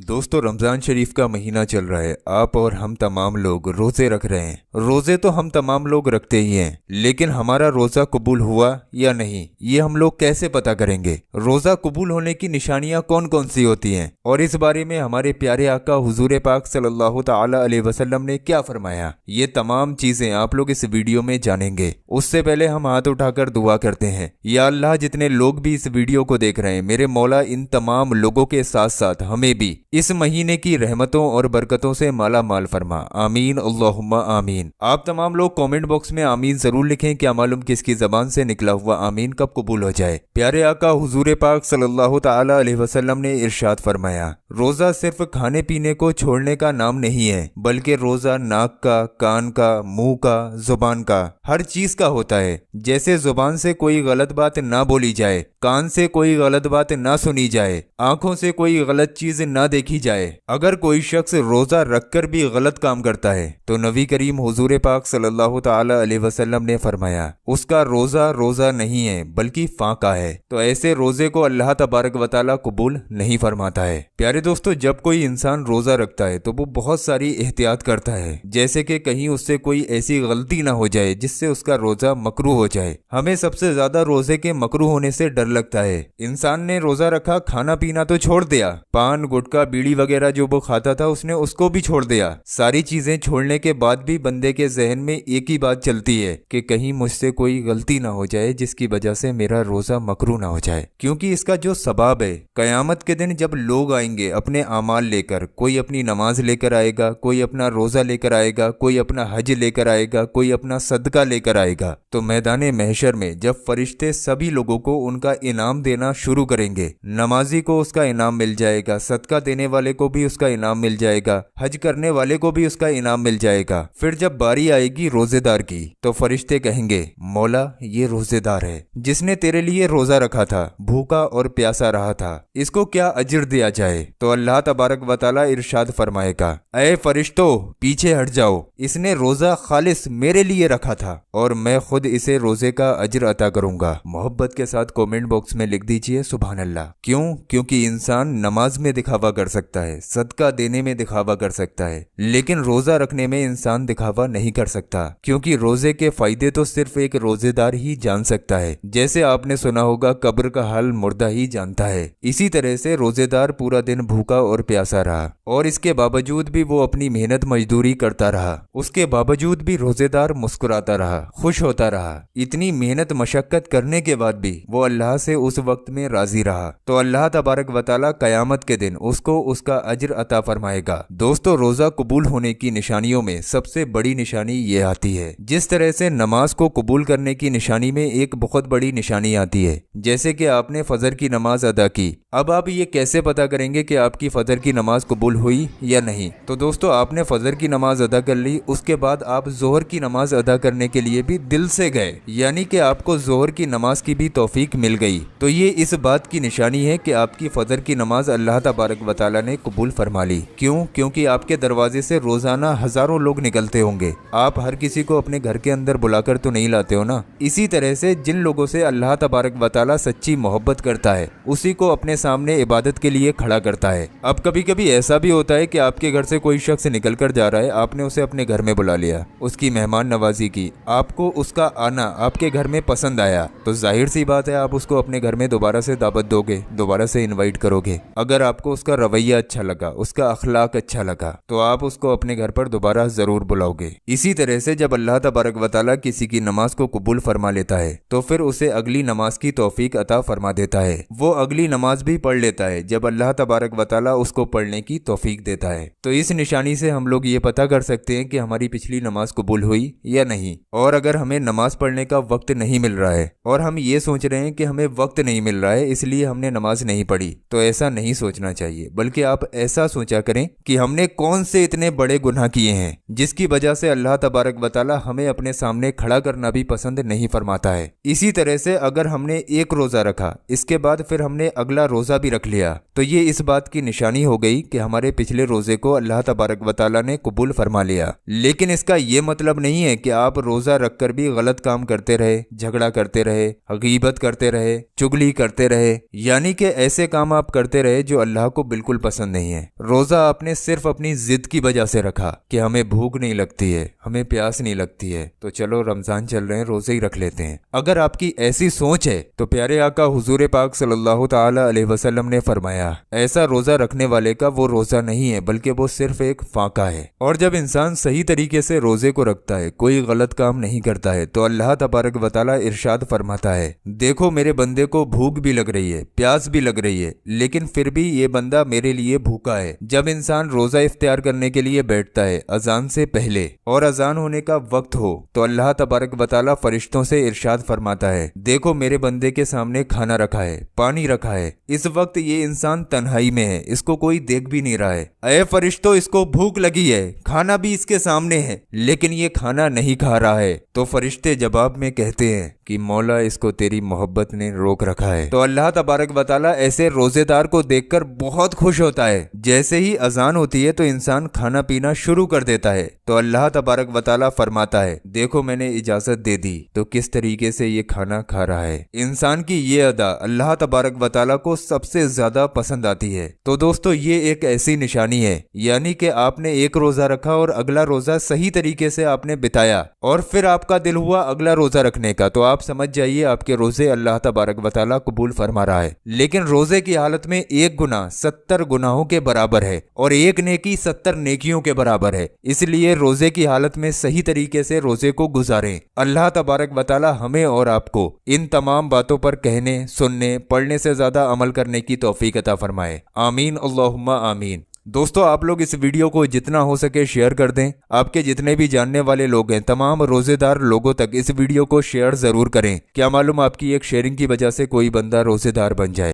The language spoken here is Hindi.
दोस्तों, रमज़ान शरीफ का महीना चल रहा है। आप और हम तमाम लोग रोज़े रख रहे हैं। रोज़े तो हम तमाम लोग रखते ही हैं, लेकिन हमारा रोज़ा कबूल हुआ या नहीं, ये हम लोग कैसे पता करेंगे? रोज़ा कबूल होने की निशानियां कौन कौन सी होती हैं, और इस बारे में हमारे प्यारे आका हुजूर पाक सल्लल्लाहु ताला अलैहि वसल्लम ने क्या फरमाया, ये तमाम चीज़ें आप लोग इस वीडियो में जानेंगे। उससे पहले हम हाथ उठाकर दुआ करते हैं, या अल्लाह, जितने लोग भी इस वीडियो को देख रहे हैं, मेरे मौला इन तमाम लोगों के साथ साथ हमें भी इस महीने की रहमतों और बरकतों से माला माल फरमा। आमीन अल्लाहुम्मा आमीन। आप तमाम लोग कमेंट बॉक्स में आमीन जरूर लिखें, क्या मालूम किसकी जबान से निकला हुआ आमीन कब कबूल हो जाए। प्यारे आका हुजूर पाक सल्लल्लाहु ताला अलैहि वसल्लम ने इरशाद फरमाया, रोजा सिर्फ खाने पीने को छोड़ने का नाम नहीं है, बल्कि रोजा नाक का, कान का, मुंह का, जुबान का, हर चीज का होता है। जैसे जुबान से कोई गलत बात ना बोली जाए, कान से कोई गलत बात ना सुनी जाए, आंखों से कोई गलत चीज ना देखी जाए। अगर कोई शख्स रोजा रखकर भी गलत काम करता है तो नबी करीम हुजूर पाक सल्लल्लाहु ताला अलैहि वसल्लम ने फरमाया, उसका रोजा रोजा नहीं है बल्कि फाका है। तो ऐसे रोजे को अल्लाह तबारक व तआला कबूल नहीं फरमाता है। प्यारे दोस्तों, जब कोई इंसान रोजा रखता है तो वो बहुत सारी एहतियात करता है, जैसे कि कहीं उससे कोई ऐसी गलती ना हो जाए जिससे उसका रोजा मकरूह हो जाए। हमें सबसे ज्यादा रोजे के मकरूह होने से डर लगता है। इंसान ने रोजा रखा, खाना पीना तो छोड़ दिया, पान गुटखा बीड़ी वगैरह जो वो खाता था उसने उसको भी छोड़ दिया। सारी चीजें छोड़ने के बाद भी बंदे के जहन में एक ही बात चलती है कि कहीं मुझसे कोई गलती ना हो जाए जिसकी वजह से मेरा रोजा मकरूह ना हो जाए। क्योंकि इसका जो सबाब है, कयामत के दिन जब लोग आएंगे अपने आमाल लेकर, कोई अपनी नमाज लेकर आएगा, कोई अपना रोजा लेकर आएगा, कोई अपना हज लेकर आएगा, कोई अपना सदका लेकर आएगा, तो मैदान महशर में जब फरिश्ते सभी लोगों को उनका इनाम देना शुरू करेंगे, नमाजी को उसका इनाम मिल जाएगा, सदका देने वाले को भी उसका इनाम मिल जाएगा, हज करने वाले को भी उसका इनाम मिल जाएगा। फिर जब बारी आएगी रोजेदार की तो फरिश्ते कहेंगे, मौला ये रोजेदार है जिसने तेरे लिए रोजा रखा था, भूखा और प्यासा रहा था, इसको क्या अजर दिया जाए? तो अल्लाह तबारक व तआला इरशाद फरमाएगा, ऐ फरिश्तों पीछे हट जाओ, इसने रोजा खालिस मेरे लिए रखा था और मैं खुद इसे रोजे का अजर अता करूंगा। मोहब्बत के साथ कमेंट बॉक्स में लिख दीजिए सुभान अल्लाह। क्यों? क्योंकि इंसान नमाज में दिखावा कर सकता है, सदका देने में दिखावा कर सकता है, लेकिन रोजा रखने में इंसान दिखावा नहीं कर सकता, क्योंकि रोजे के फायदे तो सिर्फ एक रोजेदार ही जान सकता है। जैसे आपने सुना होगा, कब्र का हाल मुर्दा ही जानता है। इसी तरह से रोजेदार पूरा दिन भूखा और प्यासा रहा और इसके बावजूद भी वो अपनी मेहनत मजदूरी करता रहा, उसके बावजूद भी रोजेदार मुस्कुराता रहा, खुश होता रहा। इतनी मेहनत मशक्कत करने के बाद भी वो अल्लाह से उस वक्त में राजी रहा, तो अल्लाह तबारक व तआला कयामत के दिन उसको उसका अजर अता फरमाएगा। दोस्तों, रोजा कबूल होने की निशानियों में सबसे बड़ी निशानी ये आती है, जिस तरह से नमाज को कबूल करने की निशानी में एक बहुत बड़ी निशानी आती है। जैसे कि आपने फजर की नमाज अदा की, अब आप ये कैसे पता करेंगे कि आपकी फजर की नमाज कबूल हुई या नहीं? तो दोस्तों, आपने फजर की नमाज अदा कर ली, उसके बाद आप जोहर की नमाज अदा करने के लिए भी दिल से गए, यानी कि आपको जोहर की नमाज की भी तौफीक मिल गई, तो ये इस बात की निशानी है कि आपकी फजर की नमाज अल्लाह तबारक व तआला ने कबूल फरमा ली। क्यों? क्योंकि आपके दरवाजे से रोजाना हजारों लोग निकलते होंगे, आप हर किसी को अपने घर के अंदर बुलाकर तो नहीं लाते हो ना। इसी तरह से जिन लोगों से अल्लाह तबारक व तआला सच्ची मोहब्बत करता है, उसी को अपने सामने इबादत के लिए खड़ा करता है। अब कभी कभी ऐसा भी होता है कि आपके घर से कोई शख्स निकल कर जा रहा है, आपने उसे अपने घर में बुला लिया, उसकी मेहमान नवाजी की, आपको उसका आना आपके घर में पसंद आया, तो जाहिर सी बात है आप उसको अपने घर में दोबारा से दावत दोगे, दोबारा से इनवाइट करोगे। अगर आपको उसका रवैया अच्छा लगा, उसका अखलाक अच्छा लगा, तो आप उसको अपने घर पर दोबारा जरूर बुलाओगे। इसी तरह से जब अल्लाह तबारक व तआला किसी की नमाज को कबूल फरमा लेता है तो फिर उसे अगली नमाज की तौफीक अता फरमा देता है। वो अगली नमाज भी पढ़ लेता है जब अल्लाह तबारक व तआला उसको पढ़ने की तौफीक देता है। तो इस निशानी से हम लोग ये पता कर सकते हैं कि हमारी पिछली नमाज कबूल हुई या नहीं। और अगर हमें नमाज पढ़ने का वक्त नहीं मिल रहा है और हम ये सोच रहे हैं कि हमें वक्त नहीं मिल रहा है इसलिए हमने नमाज नहीं पढ़ी, तो ऐसा नहीं सोचना चाहिए, बल्कि आप ऐसा सोचा करें कि हमने कौन से इतने बड़े गुनाह किए हैं जिसकी वजह से अल्लाह तबारक व तआला हमें अपने सामने खड़ा करना भी पसंद नहीं फरमाता है। इसी तरह से अगर हमने एक रोजा रखा, इसके बाद फिर हमने अगला रोजा भी रख लिया, तो ये इस बात की निशानी हो गई कि हमारे पिछले रोजे को अल्लाह तबारक व तआला ने कबूल फरमा लिया। लेकिन इसका ये मतलब नहीं है कि आप रोजा रखकर भी गलत काम करते रहे, झगड़ा करते रहे, गीबत करते रहे, चुगली करते रहे, यानी कि ऐसे काम आप करते रहे जो अल्लाह को बिल्कुल बिल्कुल पसंद नहीं है। रोजा आपने सिर्फ अपनी जिद की वजह से रखा कि हमें भूख नहीं लगती है, हमें प्यास नहीं लगती है, तो चलो रमजान चल रहे हैं रोजे ही रख लेते हैं। अगर आपकी ऐसी सोच है तो प्यारे आका हुजूर पाक सल्लल्लाहु ताला अलैहि वसल्लम ने फरमाया, ऐसा रोजा रखने वाले का वो रोजा नहीं है बल्कि वो सिर्फ एक फाका है। और जब इंसान सही तरीके से रोजे को रखता है, कोई गलत काम नहीं करता है, तो अल्लाह तबारक व तआला इरशाद फरमाता है, देखो मेरे बंदे को भूख भी लग रही है, प्यास भी लग रही है, लेकिन फिर भी ये बंदा मेरे लिए भूखा है। जब इंसान रोजा इफ्तियार करने के लिए बैठता है अजान से पहले और अजान होने का वक्त हो, तो अल्लाह तबारक व तआला फरिश्तों से इरशाद फरमाता है, देखो मेरे बंदे के सामने खाना रखा है, पानी रखा है, इस वक्त ये इंसान तन्हाई में है, इसको कोई देख भी नहीं रहा है। अये फरिश्तों, इसको भूख लगी है, खाना भी इसके सामने है, लेकिन ये खाना नहीं खा रहा है। तो फरिश्ते जवाब में कहते हैं कि मौला, इसको तेरी मोहब्बत ने रोक रखा है। तो अल्लाह तबारक व तआला ऐसे रोजेदार को देखकर बहुत खुश होता है। जैसे ही अजान होती है तो इंसान खाना पीना शुरू कर देता है, तो अल्लाह तबारक व तआला फरमाता है, देखो मैंने इजाजत दे दी तो किस तरीके से ये खाना खा रहा है। इंसान की ये अदा अल्लाह तबारक व तआला को सबसे ज्यादा पसंद आती है। तो दोस्तों, ये एक ऐसी निशानी है, यानी कि आपने एक रोजा रखा और अगला रोजा सही तरीके से आपने बिताया और फिर आपका दिल हुआ अगला रोजा रखने का, तो आप समझ जाइए आपके रोजे अल्लाह तबारक व तआला कबूल फरमा रहा है। लेकिन रोजे की हालत में एक गुनाह 70 गुनाहों के बराबर है और एक नेकी 70 नेकियों के बराबर है। इसलिए रोजे की हालत में सही तरीके से रोजे को गुजारें। अल्लाह तबारक व तआला हमें और आपको इन तमाम बातों पर कहने, सुनने, पढ़ने से ज्यादा अमल करने की तौफीक अता फरमाए। आमीन अल्लाहुम्मा आमीन। दोस्तों, आप लोग इस वीडियो को जितना हो सके शेयर कर दें। आपके जितने भी जानने वाले लोग हैं, तमाम रोजेदार लोगों तक इस वीडियो को शेयर जरूर करें। क्या मालूम आपकी एक शेयरिंग की वजह से कोई बंदा रोजेदार बन जाए।